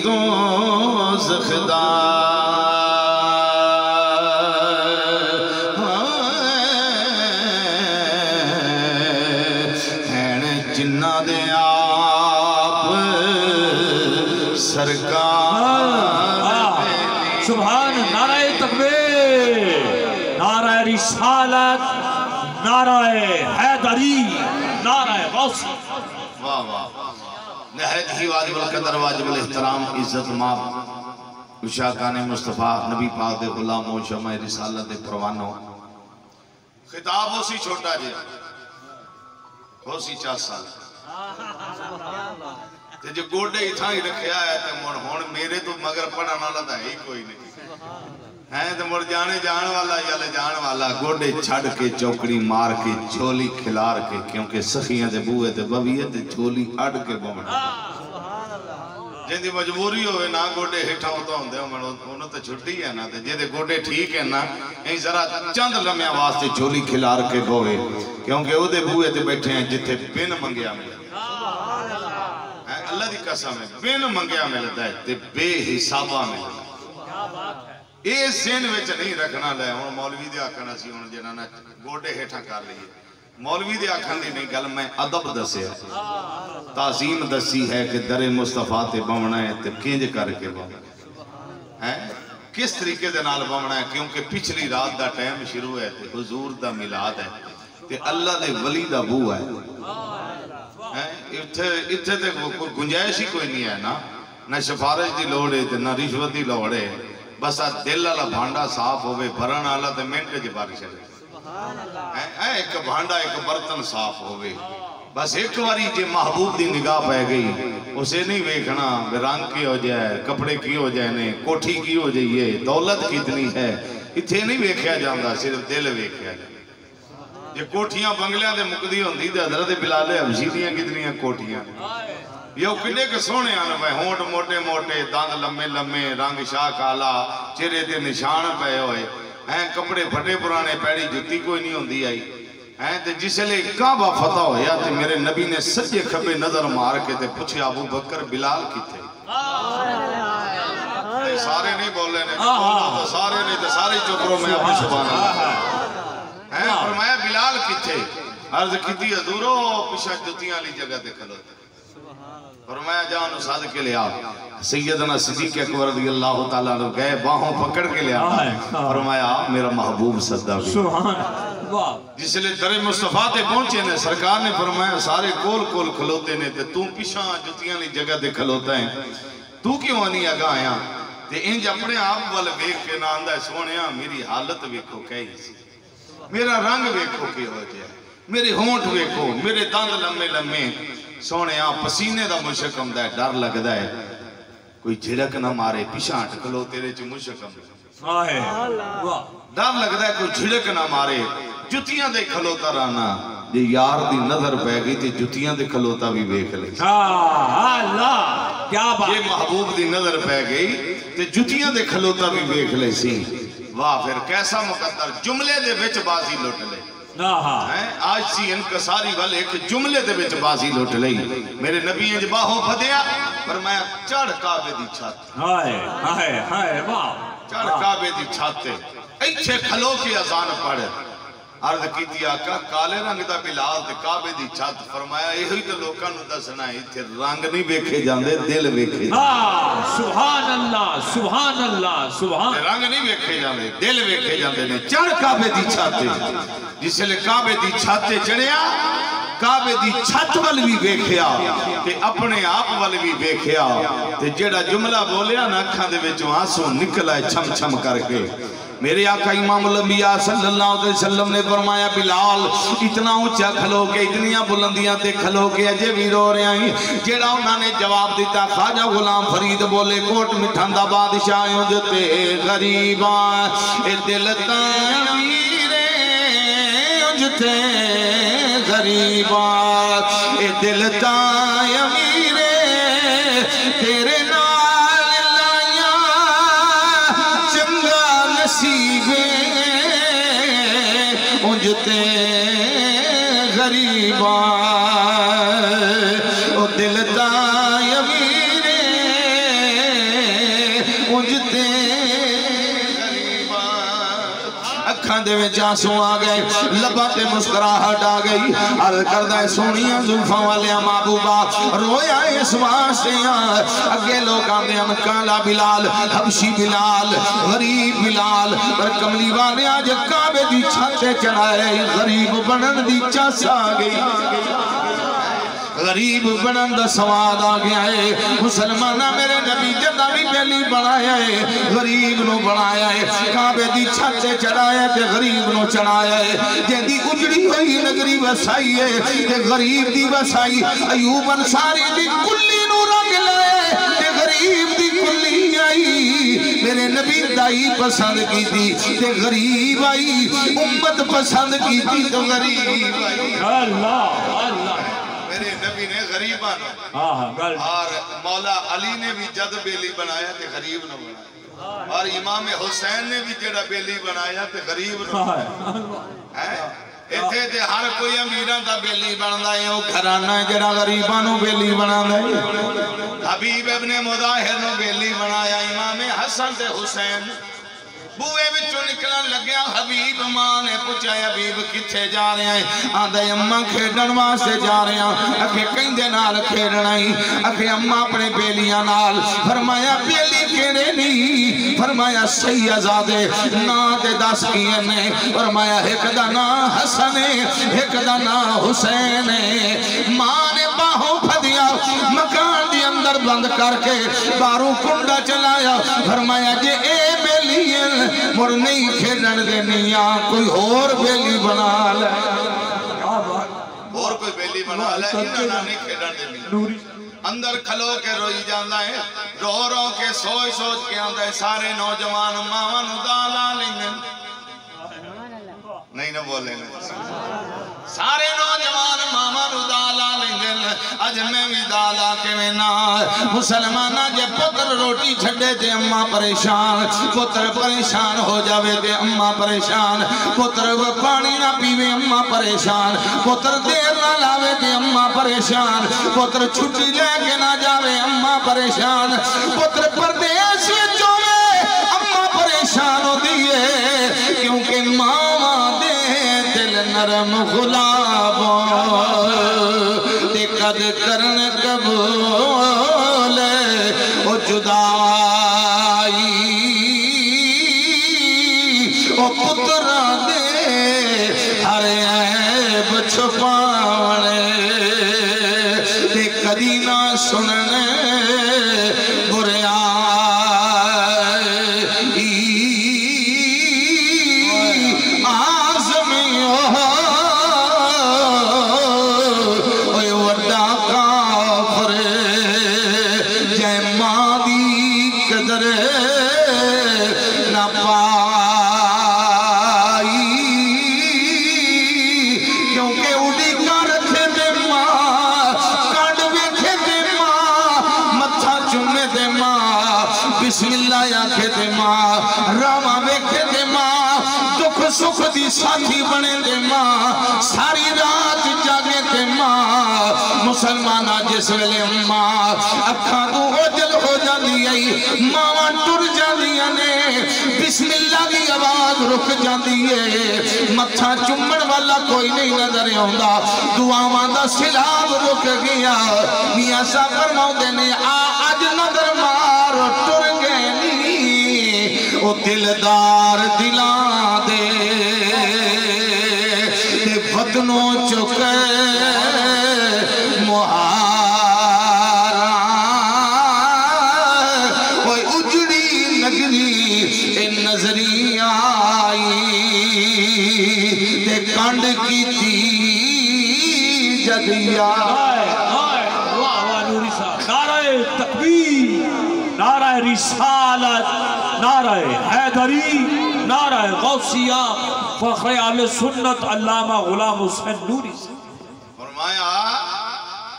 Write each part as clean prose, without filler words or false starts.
دوزخ دا جنہ دے آپ سرکار سبحان نعرہ تکبیر، نعرہ رسالت، نعرہ حیدری، نعرہ غوث. واہ واہ نہایت ہی واجب القدر واجب الاحترام عزت ماب اشاقان مصطفیٰ نبی پاک دے غلام و شمع رسالت دے پروانوں. خطاب ہو سی چھوٹا جی ہو سی 4 سال تے جو گوڑے ہی تھا ہی رکھیا ہے تے ہون میرے تو مگر پڑھا نہ لدا ہی کوئی نہیں ہے تے مڑ جانے جان والا یا لے جان والا گوڑے چھڑ کے چوکڑی مار کے جھولی کھلار کے کیونکہ سخیاں دے بوئے تے بویے تے جھولی اڑ کے بومن جن دی مجبوری ہوئے نا گوڑے ہٹھا ہوتا ہوں دے انہوں تے چھٹی ہے نا تے جے دے گوڑے ٹھیک ہے نا این ذرا چند لمحہ واسطے جھولی کھلار کے بوئے کیونکہ وہ دے بوئے تے بیٹھے ہیں جتھے بین منگیا ملتا اللہ دی قسم ہے بین منگیا ملتا ہے تے بے حسابہ ملتا ہے. اے ذہن وچ نہیں رکھنا لے ہن مولوی دے آکھنا سی ہن جنہاں نے گوڑے ہیٹھا کر لئے مولوی دے آکھن دی نہیں گل میں ادب دسیا تعظیم دسی ہے کہ در مصطفیٰ تے بمنا ہے تے کنج کر کے بمنا ہے کس طریقے دے نال بمنا ہے کیونکہ پچھلی رات دا ٹائم شروع ہے تے حضور دا میلاد ہے تے اللہ دے ولی دا بو ہے اتھے تے کوئی گنجائش ہی کوئی نہیں ہے نا نہ سفارش دی لوڑ ہے تے نہ رشوت دی لوڑ ہے بس دل والا بھانڈا صاف ہوئے بھرن والا تے منٹ چ بھر چھڑے ایک بھانڈا ایک برتن صاف ہوئے بس ایک واری جے محبوب دی نگاہ پہ گئی اسے نہیں ویکھنا رنگ کی ہو جائے کپڑے کی ہو جائے نے کوٹھی کی ہو جائے دولت کتنی ہے اتھے نہیں ویکھیا جاندہ صرف دل ویکھیا جاندہ. یہ کوٹھیاں بنگلیاں دے مقدی ہوندی دے حضرت بلال حبشی دیاں کتنی ہیں کوٹھیاں یہ کنے کے سونے آنے پہ ہونٹ موٹے موٹے داند لمے لمے رنگ شاہ کالا چہرے دے نشان پہ ہوئے کپڑے پھٹے پرانے پیڑی جتی کوئی نہیں ہوندی آئی تے جس لئے کعبہ فتح ہویا تے میرے نبی نے سجے کھبے نظر مار کے تے پوچھے ابو بکر بلال کی تھے سارے نہیں بولے نے سارے نہیں تے سارے چکروں میں ابو سبحان اللہ فرمایا بلال کی تھے عرض کی تھی حضورو پیشہ جتیاں لی جگہ دے کھلو فرمایا جان اساد کے لیا سیدنا صدیق اکبر رضی اللہ تعالیٰ نے گئے باہوں پکڑ کے لیا فرمایا میرا محبوب صدا بھی جس لئے در مصطفیٰ تے پہنچے نے سرکار نے فرمایا سارے کول کول کھلوتے نے تے تو پیشہ جتیاں لی جگہ دے کھلوتا ہے تو کیوں آنی آگا آیا تے انج اپنے آپ والے ویک کے ناندہ سونیا میری حالت ویکھو کہی سی میرا رنگ ویکھو کی ہو جائے میرے ہونٹ ویکھو میرے داند لمے لمے سونے آپ پسینے دا مشکم دا ہے ڈر لگ دا ہے کوئی جھڑک نہ مارے پیشانٹ کھلو تیرے چو مشکم ڈر لگ دا ہے کوئی جھڑک نہ مارے جتیاں دے کھلوتا رانا یہ یار دی نظر پہ گئی تھی جتیاں دے کھلوتا بھی بیک لے یہ محبوب دی نظر پہ گئی تے جتیاں دے کھلوتا بھی بیک لے سی واہ پھر کیسا مقدر جملے دے وچ بازی لوٹ لے آج سی انکساری والے ایک جملے دے وچ بازی لوٹ لئی میرے نبی انج باہوں پھدیا فرمایا چڑھ کعبے دی چھت چڑھ کعبے دی چھت ایچھے کھلو کی اذان پڑھ عرض کی تھی آقا کالے رنگ دا بلال تے کعبے دی چھت فرمایا یہی تو لوکاں نو دسنا ہے تے رنگ نہیں ویکھے جاندے دل ویکھے سبحان اللہ سبحان اللہ سبحان رنگ نہیں ویکھے جاندے دل ویکھے جاندے نے چڑھ کعبے دی چھت جس لئے کعبے دی چھت چڑھیا کعبے دی چھت وال بھی ویکھیا تے اپنے آپ وال بھی ویکھیا تے جیڑا جملہ بولیا نا اکھاں دے وچوں آنسو نکلا ہے چھم چھم کر کے میرے آقا امام الانبیاء صلی اللہ علیہ وسلم نے فرمایا بلال اتنا اونچا کھلو کے اتنیاں بلندیاں تے کھلو کے اجے بھی رو رہے ہیں جیڑا انہوں نے جواب دیتا خواجہ غلام فرید بولے کوٹ مٹھاندہ بادشاہوں جتے غریباں اے دل تعمیرے جتے غریباں اے دل تعمیرے تیرے انجتے غریباں او دل دا یمیر اکھاں دے وچ آنسو آ گئے لباں تے مسکراہٹ آ گئی عرض کردا ہے سونیاں زلفاں والے محبوبہ رویا اس واسطے اگے لوگ آندے ہیں کالا بلال حبشی بلال غریب بلال پر کملی والے آج کعبے دی چھت چڑھائے غریب بنن دی چس آ گئی غریب بنن دا سواد آ گیا ہے مسلمانہ میرے نبی جدہ بھی بیلی بنایا ہے غریب نو بنایا ہے کعبے دی چھت چڑھایا تے غریب نو چڑھایا ہے جن دی اجڑی ہوئی نگری وسائی ہے تے غریب دی وسائی ایوب انصاری دی کلی نو رنگ لائے تے غریب دی کلی آئی میرے نبی دائی پسند کی تھی تے غریب آئی امت پسند کی تھی تو غریب آئی اللہ اللہ میرے نبی نے غریبان اور مولا علی نے بھی جد بیلی بنایا تے غریب نہ بنایا اور امام حسین نے بھی جڑا بیلی بنایا تے غریب نہ بنایا ایتھے تے ہر کوئی امیران دا بیلی بندا ہے او گھرانہ جڑا غریبانوں بیلی بنانا ہے حبیب ابن مظاہر نو بیلی بنایا امام حسن تے حسین بوئے بچوں نکلن لگیا حبیب ماں نے پوچھا حبیب کتھے جا رہے ہیں آدھے اممہ کھیڑن واسے جا رہے ہیں اکھے کہیں دے نال کھیڑنائی اکھے اممہ اپنے بیلیاں نال فرمایا بیلی کیڑے نہیں فرمایا سیدزادے نا دے دس کیے نے فرمایا ایک دا نا حسن ایک دا نا حسین ماں نے باہوں پھدیا مکان دی اندر بند کر کے باروں کنڈا چلایا فرمایا جے اے بیلی مر نہیں کھیڑن دے نہیں کوئی اور بیلی بنا لے اور کوئی بیلی بنا لے انہاں نہیں کھیڑن دے نہیں اندر کھلو کے روئی جاندہ ہے رو رو کے سوچ سوچ کے آندہ ہے سارے نوجوان ماوان دالا لیں نہیں نہ بولیں سارے نوجوان ماما نو دالا لیں اج میں بھی دالا کے میں نا مسلمانہ جے پتر روٹی چھڑے تے اممہ پریشان پتر پریشان ہو جاوے تے اممہ پریشان پتر وہ پانی نہ پیوے اممہ پریشان پتر دیر نہ لاوے تے اممہ پریشان پتر چھٹی لے کے نہ جاوے اممہ پریشان پتر پردیس جوے اممہ پریشان ہو دیئے کیونکہ ماما دل نرم غلابوں تے قد کرن قبول او جدائی او پترہ دے ہر عیب چھپانے تے کدی نہ سننے بریائی سکھ دی ساتھی بنے دے ماں ساری رات جاگے تے ماں مسلمانہ جس ویلے ماں اکھاں تو اوجل ہو جاندی آئی ماں ٹر جاندی آنے بسم اللہ کی آواز رک جاندی ہے متھا چمڑ والا کوئی نہیں نظر ہوندہ دعاواں دا سلاب رک گیا میاں صاحب فرماؤ دینے آج نظر مار ٹر گئے نہیں او دلدار دلان دے وطنوں چکے مہارا کوئی اجڑی نگری نظری آئی تے کانڈ کی تھی جدیا نعرہ تکبیر نعرہ رسالت نعرہ حیدری نعرہ غوثیہ فخر اہل سنت علامہ غلام حسین نوری سے فرمایا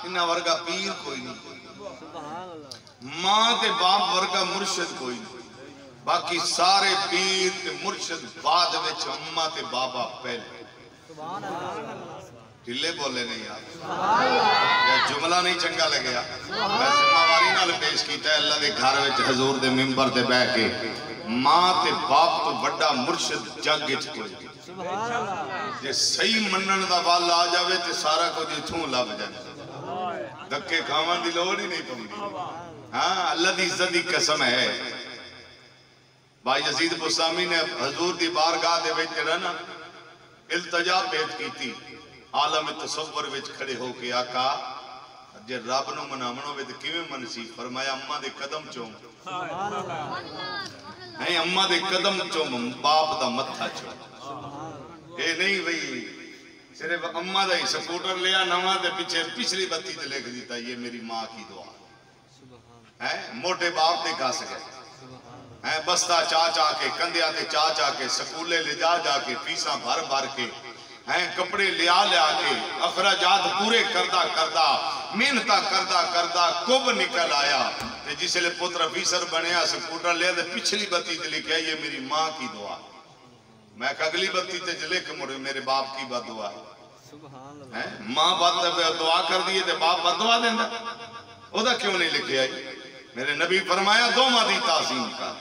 انہا ورگا پیر کوئی نہیں ماں تے باپ ورگا مرشد کوئی نہیں باقی سارے پیر تے مرشد بعد وچ اماں تے بابا پہلے ٹھلے بولے نہیں یار یا جملہ نہیں چنگا لگیا میں ذمہ واری نال پیش کیتا ہے اللہ دے گھر وچ حضور دے منبر تے بیٹھ کے ماں تے باپ تو بڑا مرشد جگ وچ کوئی جے صحیح منن دا وال آ جاوے تے سارا کچھ اتھوں لب جائے دھکے کھاون دی لوڑ ہی نہیں پوندی ہاں اللہ دی عزت دی قسم ہے بھائی یزید بستامی نے حضور دی بارگاہ دے وچ رہنا التجا پیش کیتی عالم تصور وچ کھڑے ہو کے آقا جے رب نو منامنو وچ کیویں منسی فرمایا اماں دے قدم چوم ہے اماں دے قدم چوم باپ دا متھا چوم اے نہیں بھئی صرف اماں دا ہی سکوٹر لیا نواں دے پیچھے پچھلی بتی تے لکھ دیتا یہ میری ماں کی دعا ہے موٹے باپ دے کھا سکے بستہ چا چا کے کندھیاں تے چا چا کے سکولے لے جا جا کے فیساں بھر بھر کے کپڑے لیا لیا کے اخراجات پورے کردہ کردہ محنتہ کردہ کردہ کب نکل آیا جس لئے پتر افیسر بنیا سکوٹر لیا دے پچھلی بتی تے لکھا یہ میری ماں کی دعا میں اگلی بتی تے جلے کہ میرے باپ کی بات دعا ماں بات دعا کر دیئے تے باپ بات دعا دیندہ او دا کیوں نہیں لکھے آئی میرے نبی فرمایا دو ماں دی تعظیم کا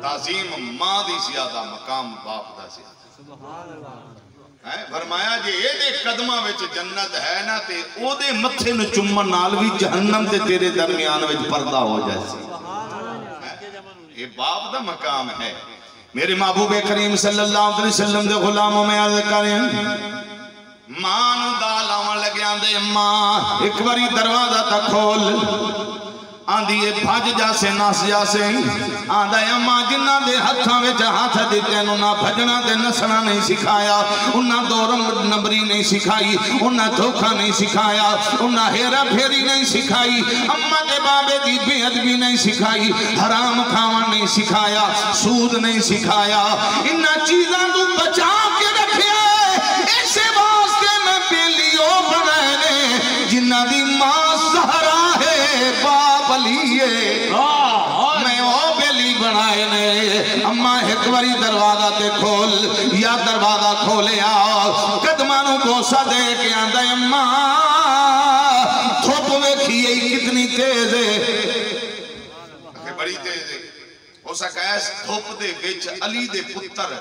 تعظیم ماں دی زیادہ مقام باپ دا زیادہ فرمایا جی اے دے قدمہ وچ جنت ہے نا تے او دے متھے نو چمن نال بھی جہنم تے تیرے درمیان وچ پردہ ہو جائے یہ باپ دا مقام ہے میرے محبوب کریم صلی اللہ علیہ وسلم دے غلاموں میں عرض کریں ماں نو دالاں لگیاں دے ماں ایک باری دروازہ تا کھول آندھیے بھاج جاسے ناس جاسے آندھا اماں جنہ دے ہتھاں وچ ہاتھ دیتے انہوں نہ بھجنا دے نسنا نہیں سکھایا انہاں دورم نمبری نہیں سکھائی انہاں دھوکھا نہیں سکھایا انہاں ہیرا پھیری نہیں سکھائی اماں دے بابے دی بے ادبی نہیں سکھائی حرام کھاون نہیں سکھایا سود نہیں سکھایا انہاں چیزاں تو بچا کے رکھے ایسے واسطے میں بیلیوں بنائے جنہ دی ماں سہرا ہے باپ لیے میں او بیلی بنائے نے اماں ایک باری دروازہ تے کھول یا دروازہ کھولے آؤ قدمانوں بوسہ دے کے آندھا اماں تھوپ ویکھیے کتنی تیز ہے بڑی تیز ہے ہو سکا ایس تھوپ دے بیچ علی دے پتر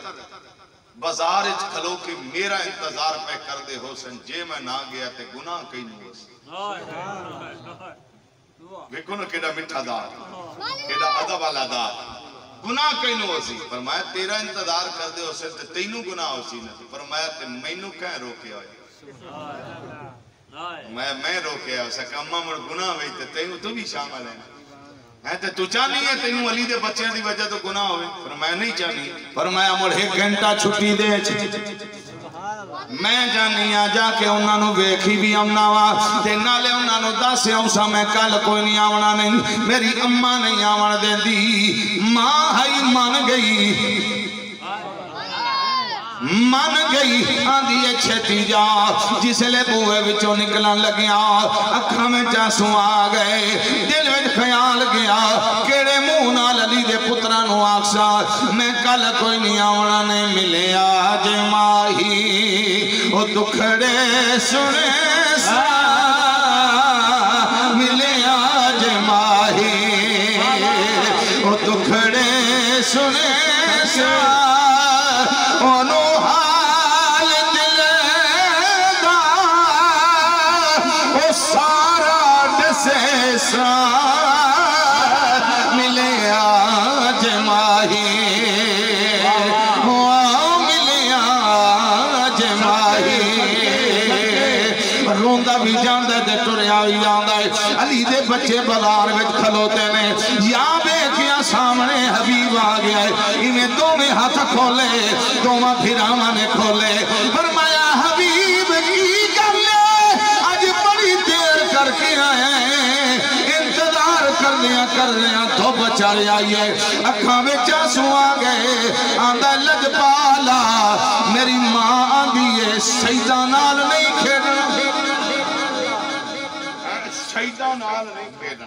بازار اچ کھلو کہ میرا انتظار پہ کر دے ہو سن جے میں نہ گیا تے گناہ کئی نہیں ہو ویکھو کیڑا مٹھا دار کیڑا ادب والا دار گناہ کئی نو اسی فرمایا تیرا انتظار کر دے اسے تے تینوں گناہ اسی نہ فرمایا تے مینوں کہیں روکے ہوئے میں روکے ہوئے سکا اماں مڑ گناہ ہوئی تے تینوں تو بھی شامل ہے تے تو چاہنی ہے تینوں علی دے بچے دی وجہ تو گناہ ہوئے فرمایا نہیں چاہنی فرمایا مڑ ایک گھنٹہ چھٹی دے میں جانی آ جا کے انہاں نو ویکھی بھی آمنا وا تے نالے انہاں نو داسے اوسا میں کل کوئی نہیں آونا نہیں میری اماں نہیں آون دے دی ماں ہائی مان گئی آندھی چھتی جا جس لے بوئے وچوں نکلن لگیا اکھاں میں چاسوں آ گئے دل وچ خیال گیا کیڑے منہ نال علی دے پتراں نو آکھسا میں کل کوئی نہیں آونا نہیں ملے آج ماہی او دکھڑے سنے سا ملے آج ماہی او دکھڑے سنے سا اونو حال دل دا او سارا دسے سا ملے آج ماہی ملے آج ماہی روندہ بھی جاندہ دے ٹریا بھی جاندہ علی دے بچے بازار وچ کھلوتے نے یا بیکیا سامنے حبیب آ گیا ہے انہیں دو میں ہاتھ کھولے دو ماں پھراما نے کھولے فرمایا حبیب کی کر لے آج بڑی دیر کر کے آئے ہیں انتظار کر لیا تو بچارے آئیے اکھاں میں چاسوں آ گئے آندہ لج پالا میری ماں آندھیے شیطان نال نہیں کھیڑنا شیطان نال نہیں کھیڑنا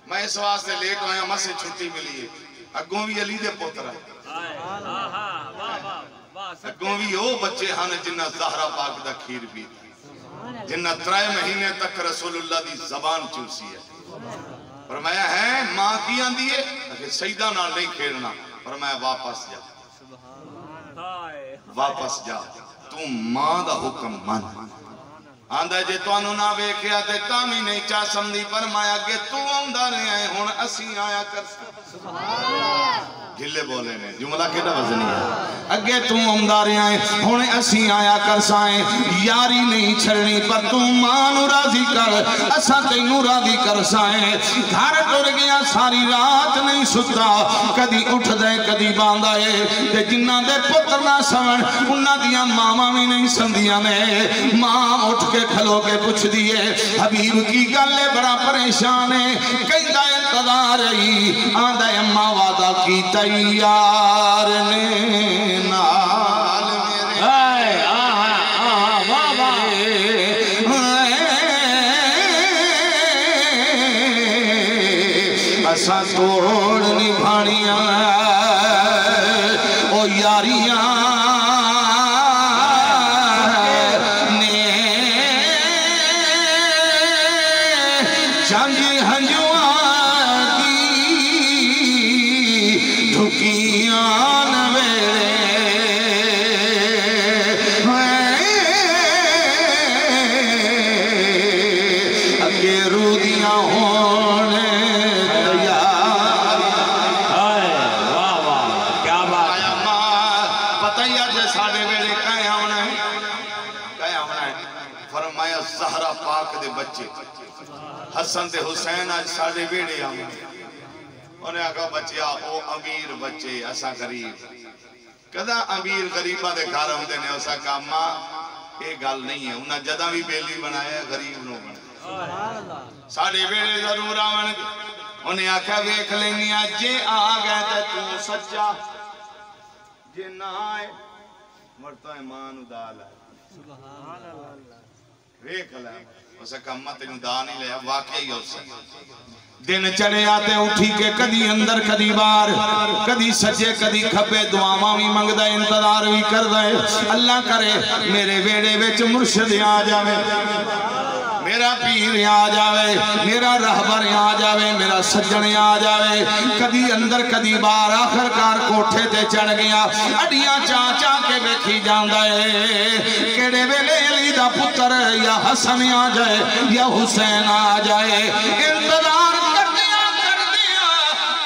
میں اس واسطے لیٹ آیا ماں سے چھٹی ملی ہے اگوں بھی علی دے پوتر ہے اگوں بھی وہ بچے ہن جنہ زہرا پاک دا کھیر بھی جنہ 3 مہینے تک رسول اللہ دی زبان چوسی ہے فرمایا ہے ماں کی آندی ہے کہ سیدہ نال نہیں کھیلنا فرمایا واپس جا واپس جا تو ماں دا حکم مان آندہ جے تو انہوں نہ ویکھیا تے تامی نہیں چاہ سمدھی فرمایا کہ تو آندہ رہے ہیں ہون اسی آیا کر گھلے بولے نے جملہ کیڑا وزنی ہے اگے تو آندہ رہے ہیں ہون اسی آیا کر سائیں یاری نہیں چھڑنی پر تو مانو راضی کر اسا تینو راضی کر سائیں گھر ٹر گیا ساری رات نہیں ستا کدی اٹھ دے کدی باندھا ہے تے جنہ دے پتر نہ سمن انہ دیا ماما بھی نہیں سمدھیاں نے ماں اٹھ کے کھلو کے پوچھ دیئے حبیب کی گلے بڑا پریشان ہے کئی دا انتظار رہی آندہ اماں وعدہ کی تیار نے نال میرے اسا توڑ نبھانیاں او یاریاں حسن تے حسین آج ساڑھے بیڑے آمیں انہیں آگا بچیا او امیر بچے ایسا غریب کدا امیر غریبہ دے کارم دینے ایسا کہا ماں ایک گال نہیں ہے انہیں جدہ بھی بیلی بنایا غریب نو بنایا ساڑھے بیڑے ضرور آمن انہیں آکھا ویکھ لینیا جے آگئے تے تو سچا جے نہ آئے مرتا ایمان ادال ہے ویکھ لیں اسے کہا مت انہوں دا نہیں لیا واقعی ہو سکتا دن چڑے آتے اٹھی کے کدی اندر کدی بار کدی سجے کدی کھپے دعاواں بھی منگ دے انتظار بھی کر دے اللہ کرے میرے بیڑے وچ مرشد آ جاوے میرا پیر آ جاوے میرا رہبر آ جاوے میرا سجن آ جاوے کدی اندر کدی بار آخر کار کوٹھے تے چڑھ گیا اڈیاں چاچا کے بیکھی جاندہ ہے کیڑے ویلے علی دا پتر یا حسن آ جائے یا حسین آ جائے انتظار کر دیا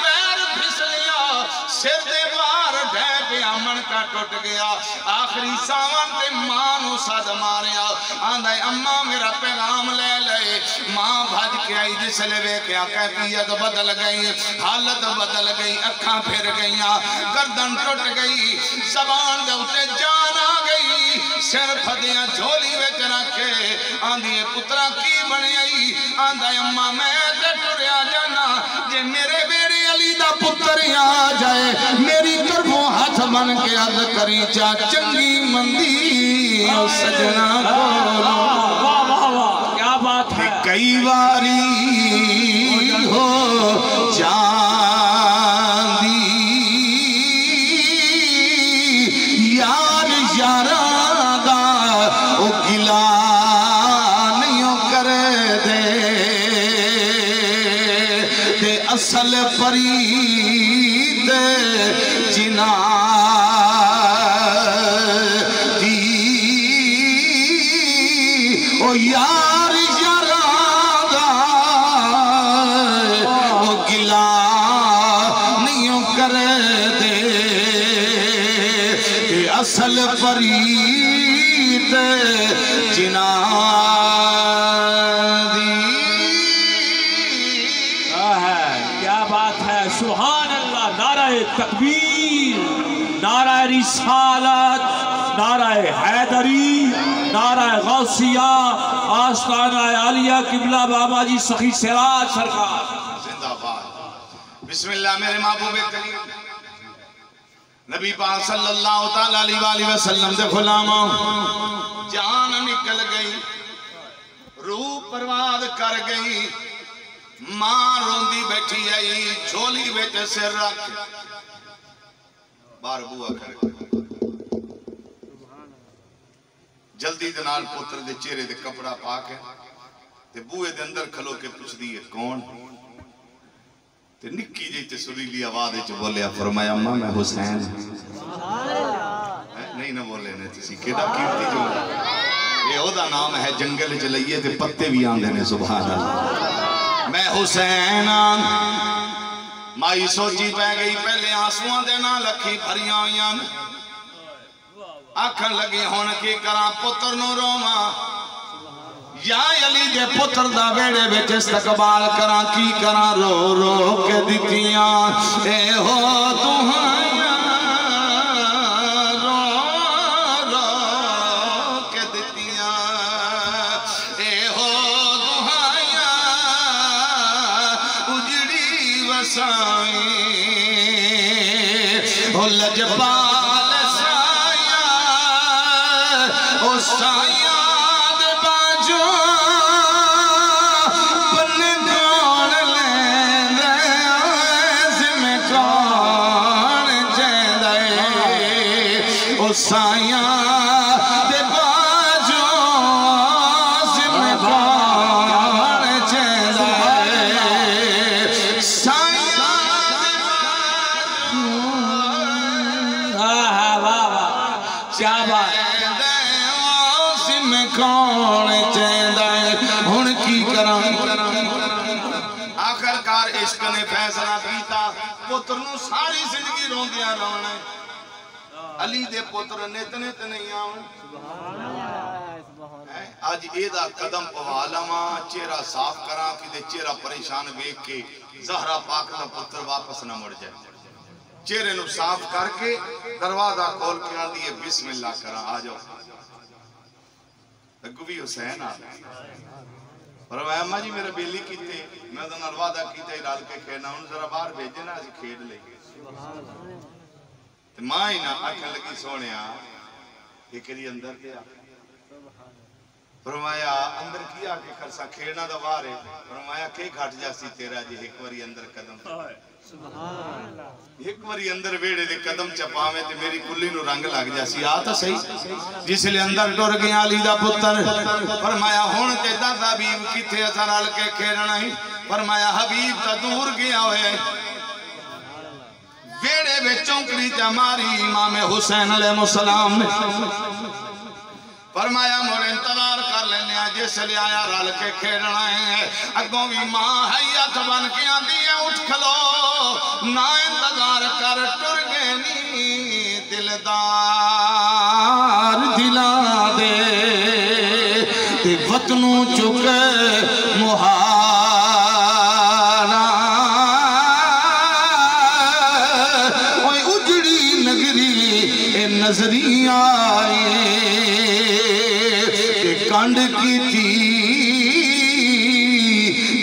پیر پھس لیا سر دے بار ڈھے پہ امن کا ٹوٹ گیا آخری ساون تے ماں نو صد ماریا آندھا اممہ میرا پیغام لے لے ماں بھج کے آئی جس لے کیا کیفیت بدل گئی حالت بدل گئی اکھاں پھر گئیاں گردن ٹوٹ گئی زبان دے اتے جان آ گئی سر پھدیاں جھولی وچ رکھے آندھی پترہ کی بنی آئی آندھا اممہ میں تے ٹریا جانا جے میرے بیڑے علی دا پتر آ جائے میری طرفوں ہاتھ بن کے عرض کری چا چنگی مندی سجنا بولو کیا بات ہے کئی واری ہو جاندی یار یاران دا او گلا نہیں کر دے تے اصل فرید جنا دی او یار یاران دا او گلا نہیں کر دے تے اصل فرید جنا سبحان اللہ نعرہ تکبیر نعرہ رسالت نعرہ حیدری نعرہ غوثیہ آستانہ عالیہ قبلہ بابا جی سخی سراج سرکار زندہ باد بسم اللہ میرے محبوب کریم نبی پاک صلی اللہ علیہ وسلم دے غلامہ جان نکل گئی روح پرواز کر گئی ماں روندی بیٹھی آئی جھولی بیٹھے سے رکھ بار بوا کر جلدی دے نال پتر دے چہرے دے کپڑا پا کے تے بوئے دے اندر کھلو کے پوچھ دی ہے کون؟ تے نکی جی تے سریلی آواز وچ بولیا فرمایا اماں میں حسین نہیں نہ بولے نے تسی کیڑا کیرتی جو یہ او دا نام ہے جنگل وچ لئیے تے پتے بھی آندے نے سبحان اللہ میں حسین مائی سوچی پہ گئی پہلے آنسواں دے نال اکھی بھریاں ہویاں آکھن لگی ہن کی کراں پتر نو روواں یا علی دے پتر دا بیڑے وچ استقبال کراں کی کراں رو رو کے دتیاں اے ہو تہاں رو رو کے دتیاں اے ہو تہاں اجڑی وسائیں او لجپال سایہ او سایہ سایاں دے باجو زمکان چیندے سایاں کیا بات زمکان چیندے ہن کی کراں آخر کار عشق نے فیصلہ کیتا پتر نو ساری زندگی روندیاں رونا علی دے پتر نیت نیت نہیں آؤں آج ایدہ قدم پوالا ماں چہرہ صاف کرا کہ دے چہرہ پریشان بیک کے زہرہ پاک دا پتر واپس نہ مڑ جائے چہرے نو صاف کر کے دروازہ کھول کے آن دیئے بسم اللہ کرا آجو گوی حسین آتا فرمایا اماں جی میرے بیلی کیتے میں تو نروادہ کیتے رال کے کھینا ان ذرا باہر بھیجے نا اسی کھیڑ لے ماں ہی نا آکھن لگی سونیا ایک دی اندر دیا فرمایا اندر کیا کہ خرسا کھیڑنا دا بار ہے فرمایا کہ گھٹ جاسی تیرا جی ایک واری اندر قدم ایک واری اندر ویڑے دے قدم چپاوے تے میری کلی نو رنگ لگ جاسی آتا صحیح جس لئے اندر ٹور گیا علی دا پتر فرمایا ہون تے دا حبیب کی تھے اثر آل کے کھیڑنا ہی فرمایا حبیب تا دور گیا ہوئے بیڑے بے چونکڑی جماری امام حسین علیہ السلام نے فرمایا موڑے انتظار کر لینے جس لئے آیا رال کے کھیڑنا ہے اگوں بھی ماں حیات بن کے آندی ہے اٹھ کھلو نہ انتظار کر ٹر گینی دلدار دلا دے تے وطنوں چکے نظری آئے کہ کانڈ کی تھی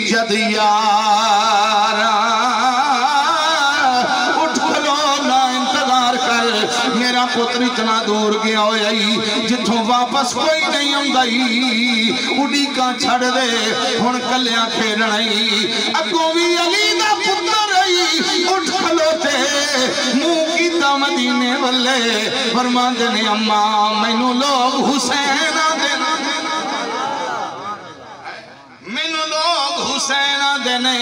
جد یارا اٹھ کھلو نہ انتظار کر میرا پتر اتنا دور گیا ہوئی جتوں واپس کوئی نہیں ہوندائی اڑی کا چھڑ دے ہن کلیاں کھیلنائی اگوں بھی علی دا پتر رہی اٹھ کھلو تے منہ کی مدینے والے فرمان دینے اماں مینو لوگ حسین دینا مینو لوگ حسین دینے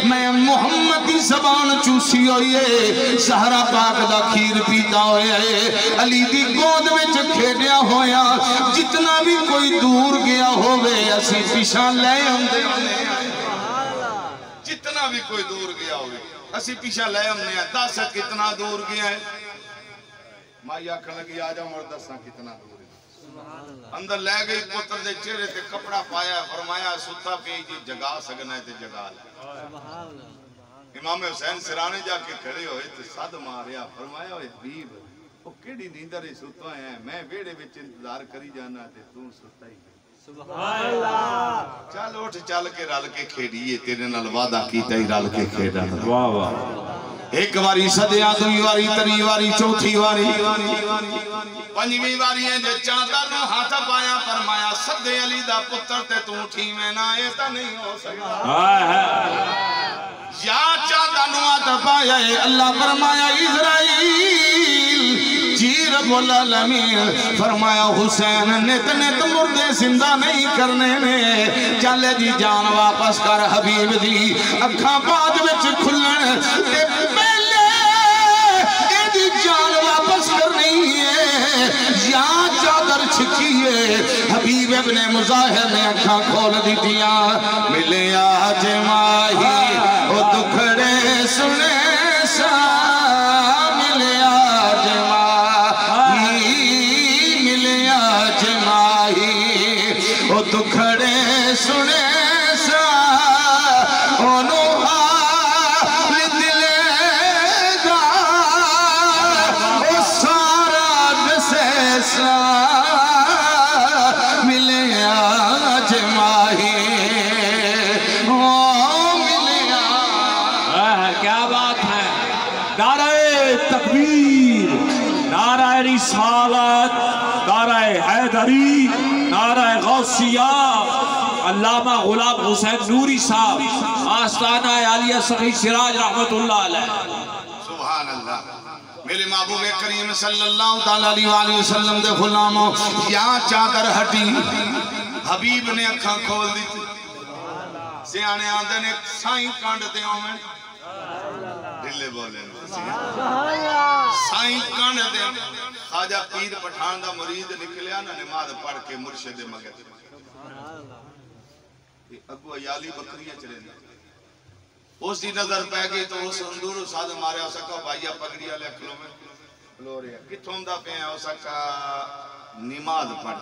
میں محمد کی زبان چوسی ہوئے سہرہ پاک دا کھیر پیتا ہوئے علی دی گود میں کھیڑیا ہویا جتنا بھی کوئی دور گیا ہوئے اسی پیشان لے ہم دے جتنا بھی کوئی دور گیا ہوئے اسی پیشہ لے ہم نے دس کتنا دور گیا ہے مائی آکھن لگی آجا مردساں کتنا دور ہے اندر لے گئی پتر دے چہرے تے کپڑا پایا فرمایا ستا پی جی جگا سکنا ہے تے جگا لے امام حسین سرانے جا کے کھڑے ہوئے تے صد ماریا فرمایا ہوئے حبیب وہ کیڑی نیندر ستا ہے میں بیڑے بچ انتظار کری جانا تے تم ستا ہی سبحان اللہ چل اٹھ چل کے رل کے کھیڑیے تیرے نال وعدہ کیتا ہی رل کے کھیڑا واہ واہ ایک واری صدیاں دوئی واری تری واری چوتھی واری پنجویں واری ہے جو چادر نو ہاتھ پایا فرمایا صدے علی دا پتر تے تو اٹھی میں نہ ایتا نہیں ہو سکتا یا چادر نو ہاتھ پایا اللہ فرمایا اسرائیل جیر رب العالمین فرمایا حسین نت نت مردے زندہ نہیں کرنے نے چلے جی جان واپس کر حبیب دی اکھاں بعد وچ کھلن تے پہلے اے دی جان واپس کرنی ہے یا چادر چھکیے حبیب ابن مظاہر نے اکھاں کھول دیتیاں ملے آج ماہی او دکھڑے سنے سا ملے آج ماہی ملے آج ماہی او دکھڑے سنے سا اونو حال دلے دا او سارا دسے سا ملے آج ماہی کیا بات ہے نعرہ تکبیر نعرہ رسالت نعرہ حیدری نعرہ غوثیہ علامہ غلام حسین نوری صاحب آستانہ عالیہ سخی سراج رحمت اللہ علیہ سبحان اللہ میرے محبوب کریم صلی اللہ علیہ وآلہ وسلم دے غلاموں یا چادر ہٹی حبیب نے اکھاں کھول دی سیانے آندے نے سائیں کانڈتے ہوئے دلے بولے سائیں کانڈتے خواجہ پیر پٹھان دا مرید نکلیا نا نماز پڑھ کے مرشد مگر اگو ایالی بکریاں چلے دی اس دی نظر پہ گئی تو اس اندور ساتھ مارے ہو سکا بھائیہ پگڑی آلے اکلوں میں لو رہے کتھوں دا پہ ہو سکا نماز پڑھ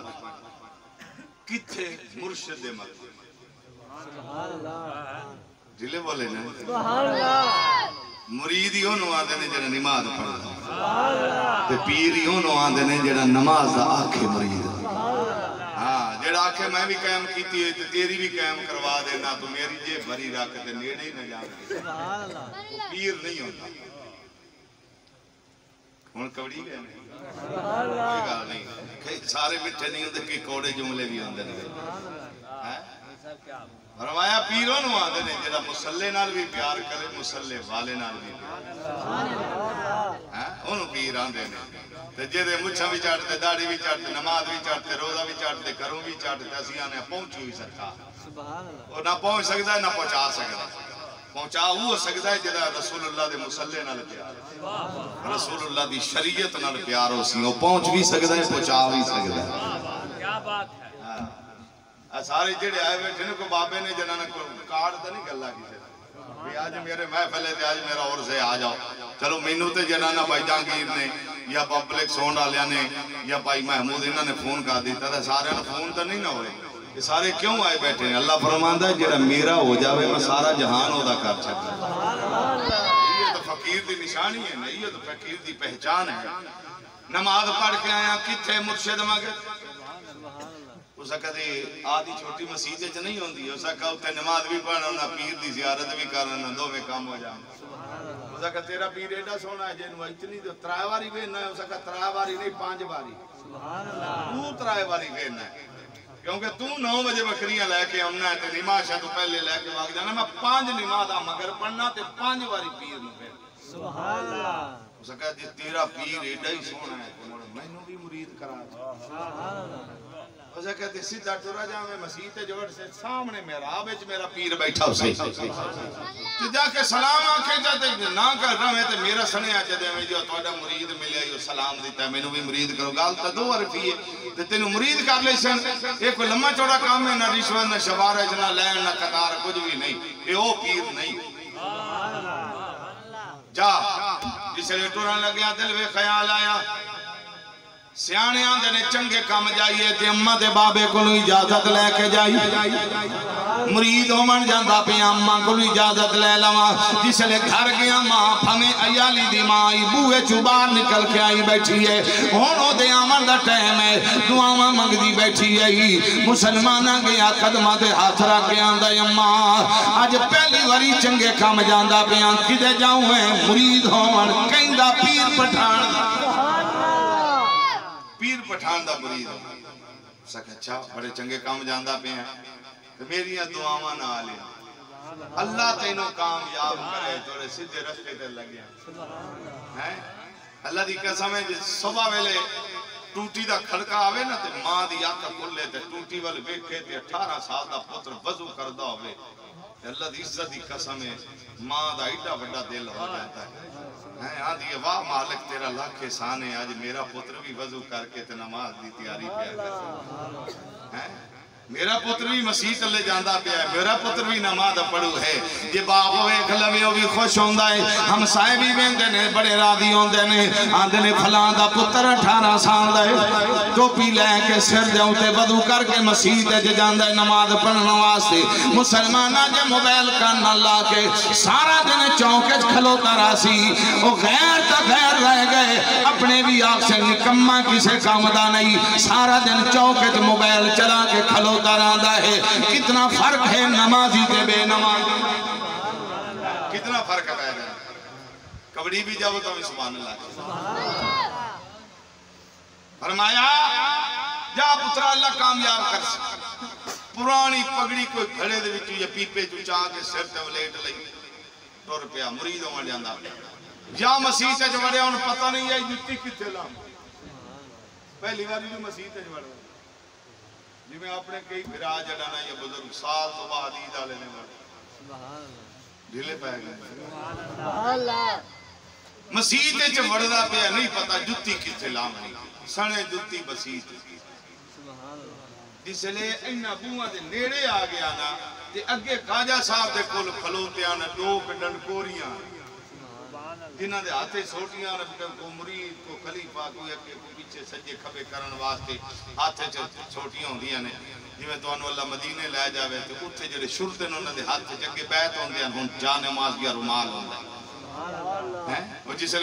کتھے مرشد مگر جلے بولے نا مرید ہی انہوں آدھے نے جڑا نماز پڑھا تے پیر ہی انہوں آدھے نے جڑا نماز دا آکھے مرید ہاں جڑا آکھے میں بھی قائم کیتی ہے تے تیری بھی قائم کروا دینا تو میری جے بھری رکھ تے نیڑے ہی نہ جانے پیر نہیں ہوتا ہون کبڑی گئے نہیں سارے مٹھے نہیں ہوتے کہ کوڑے جملے بھی ہوندے فرمایا پیروں نو آدھے نے جڑا مسلے نال بھی پیار کرے مسلے والے نال بھی پیار انہوں پیر آندے نے تے جے مچھا بھی چاٹتے داڑھی بھی چاٹتے نماز بھی چاٹتے روزہ بھی چاٹتے کروں بھی چاٹتے اسی آنے پہنچ ہوئی سکتا اور نہ پہنچ سکتا ہے نہ پہنچا سکتا پہنچا ہو سکتا ہے جڑا رسول اللہ دے مسلے نال پیار رسول اللہ دی شریعت نال پیار ہو سی وہ پہنچ بھی سکتا ہے پہنچا بھی سکتا ہے کیا بات ہے سارے جڑے آئے بیٹھے نے کو بابے نے جنہاں کو کارڈ تا نہیں گلا کسی آج میرے محفل ہے آج میرا اور سے آ جاؤ چلو مینوں تے جنہاں بھائی جہانگیر نے یا پبلک سونڈ والے نے یا بھائی محمود انہاں نے فون کر دیتا تھا سارے نے فون تو نہیں نہ ہوئے یہ سارے کیوں آئے بیٹھے ہیں اللہ فرماندا ہے جڑا میرا ہو جاوے میں سارا جہان ہودا کر چھڈا یہ تو فقیر دی نشانی ہے نا یہ تو فقیر دی پہچان ہے نماز پڑھ کے آیا کتھے مرشد مگر اسا کدے آدھی چھوٹی مسجد وچ نہیں ہوندی اسا کہ نماز بھی پڑھنا پیر دی زیارت بھی کرنا دو میں کام ہو جان اسا کہ تیرا پیر ایڈا سونا ہے جنوں اتنی تو ترائے واری وینا ہے اسا کہ ترائے واری نہیں 5 واری سبحان اللہ تو ترائے واری وینا ہے کیونکہ تو 9 بجے بکریاں لے کے آنا ہے تے نماز تو پہلے لے کے واگ جانا میں 5 نماز مگر پڑھنا تے 5 واری پیر نوں پھر سبحان اللہ اسا کہ جے تیرا پیر ایڈا ہی سونا ہے مینوں بھی مرید کرا سبحان اللہ اسے کہتے سیدھا ٹرا جاویں مسجد جوڑ سے سامنے محراب وچ میرا پیر بیٹھا ہو سی تے جا کے سلام آکھے جاتے نہ کر رہے تے میرا سنیا جدے میں جو تہاڈا مرید ملیا یہ سلام دیتا ہے مینوں بھی مرید کرو گل تے دو عرفی ہے تے تینوں مرید کر لے سن یہ کوئی لمبا چوڑا کام ہے نہ رشوت نہ شبارج نہ لین نہ قطار کچھ بھی نہیں یہ او پیر نہیں جا جس نے ٹرن لگیا دل میں خیال آیا سیانے آندے نے چنگے کام جائیے تے اماں دے بابے کو اجازت لے کے جائیے مرید ہومن جاندا پہ اماں کو اجازت لے لواں جس لے گھر گیا ماں پھمیں ایالی دی ماں بوئے چوں باہر نکل کے آئی بیٹھی ہے ہن او دے آمن دا ٹائم ہے دعاواں منگدی بیٹھی ہے مسلماناں گیا قدماں تے ہاتھ رکھ کے آندا اماں اج پہلی واری چنگے کام جاندا پہ کدے جاؤں ہے مرید ہومن کہندا پیر پٹھان پیر پٹھان دا مرید سکھ اچھا بڑے چنگے کام جاندا پہ ہیں تو میری دعاواں نہ آلے اللہ تینوں کامیاب کرے توڑے سیدھے رستے تے لگے ہیں اللہ دی قسم ہے جی صبح ویلے ٹوٹی دا کھڑکا آوے نا تے ماں دی آنکھ کھلے تے ٹوٹی والے ویکھے تے 18 سال دا پتر وضو کردا ہوئے اللہ دی عزت دی قسم ہے ماں دا ایڈا بڑا دل ہو جاتا ہے ہاں دی واہ مالک تیرا لاکھ احسان ہے آج میرا پتر بھی وضو کر کے تے نماز دی تیاری پیا کر میرا پتر بھی مسیح تلے جاندہ پیا ہے میرا پتر بھی نماز پڑھو ہے یہ باپ ویکھ لوے وہ بھی خوش ہوندہ ہے ہم سائے بھی ویندے نے بڑے راضی ہوندے نے آندے نے فلان دا پتر 18 سال دا ہے ٹوپی لے کے سر دے اوتے وضو کر کے مسیح تے جاندہ ہے نماز پڑھنے واسطے مسلمانہ جے موبائل کان لا کے سارا دن چوکے کھلوتا راسی وہ غیر تا غیر رہ گئے اپنے بھی آنکھ سے نکمہ کسے کام دا نہیں سارا دن چوکے موبائل چلا کے کھلوتا دراندہ ہے کتنا فرق ہے نمازی تے بے نمازی کتنا فرق ہے کبڑی بھی جاؤ تو سبحان اللہ فرمایا جا پترا اللہ کامیاب کر سکتا پرانی پگڑی کوئی گھڑے دے وچوں یا پیپے جو چاہ کے سر تے ولیٹ لئی ٹر پیا مرید ہوں جاندہ یا مسیح تے جوڑے ان پتہ نہیں ہے جتی کتے لام پہلی باری جو مسیح تے جوڑے جی میں اپنے کئی بھرا جڑانا یا بزرگ سال تو بعد عید آلے نے مرد ڈھلے پہ گئے مسیح تے جو وردہ پہ نہیں پتا جتی کتے لام نہیں سنے جتی مسیح تے جس لئے انہا بوہاں دے نیڑے آگیا نا تے اگے خواجہ صاحب دے کول کھلوتے آنا دو ڈنڈکوریاں جنہاں دے ہاتھے سوٹیاں کو مرید کو خلیفہ کو اگے کو پیچھے سجے کھبے کرن واسطے ہاتھے چھوٹیاں ہوں دیا نے جی میں تو انہوں اللہ مدینے لے جاوے تو اٹھے جڑے شرطے انہوں نے ہاتھے جگے بیت ہوں دیا ہوں جا نماز یا رمال ہوں دیا وہ جسے